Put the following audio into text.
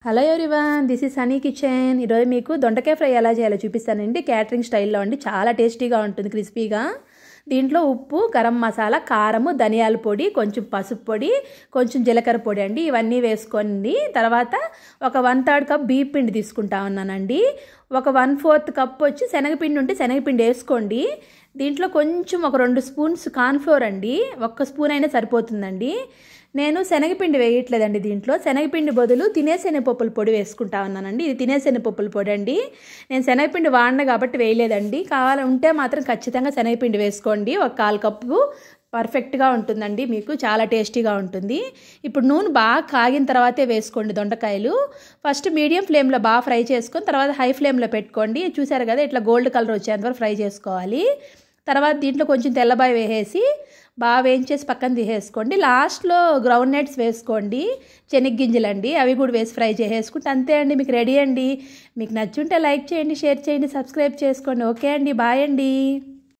Hello everyone, this is honey kitchen. ఈరోజు మీకు దొండకాయ ఫ్రై ఎలా చేయాలో చూపిస్తానండి. క్యాటరింగ్ స్టైల్లో అండి, చాలా టేస్టీగా ఉంటుంది, క్రిస్పీగా. దీంట్లో ఉప్పు, గరం మసాలా, కారము, ధనియాల పొడి, కొంచెం పసుపు పొడి, కొంచెం జీలకర్ర పొడి అండి, ఇవన్నీ వేసుకోండి. తర్వాత ఒక 1/3 కప్ బియ్యం పిండి తీసుకుంటా ఉన్నానండి. ఒక 1/4 కప్ వచ్చి శనగపిండి ఉంటే శనగపిండి వేసుకోండి. దీంట్లో కొంచెం ఒక 2 స్పూన్స్ కార్న్ఫ్లోర్ అండి, 1 స్పూన్ అయినా సరిపోతుందండి. నేను శనగపిండి వేయట్లేదండి. దీంట్లో శనగపిండి బదులు తినేశనగపప్పుల పొడి వేసుకుంటా ఉన్నానండి. ఇది తినేశనగపప్పుల పొడి అండి. నేను శనగపిండి వాడిన కాబట్టి వేయలేదండి. కావాలంటే మాత్రం ఖచ్చితంగా శనగపిండి వేసుకోండి. ఒక 1/4 కప్పు పర్ఫెక్ట్గా ఉంటుందండి, మీకు చాలా టేస్టీగా ఉంటుంది. ఇప్పుడు నూనె బాగా కాగిన తర్వాతే వేసుకోండి దొండకాయలు. ఫస్ట్ మీడియం ఫ్లేమ్లో బాగా ఫ్రై చేసుకొని తర్వాత హై ఫ్లేమ్లో పెట్టుకోండి. చూసారు కదా, ఇట్లా గోల్డ్ కలర్ వచ్చేంతవరకు ఫ్రై చేసుకోవాలి. తర్వాత దీంట్లో కొంచెం తెల్లబాయి వేసేసి బాగా వేయించేసి పక్కన తీసేసుకోండి. లాస్ట్లో గ్రౌండ్ నట్స్ వేసుకోండి, శనగగింజలండి, అవి కూడా వేసి ఫ్రై చేసేసుకుంటే అంతే అండి, మీకు రెడీ అండి. మీకు నచ్చుంటే లైక్ చేయండి, షేర్ చేయండి, సబ్స్క్రైబ్ చేసుకోండి. ఓకే అండి, బాయ్ అండి.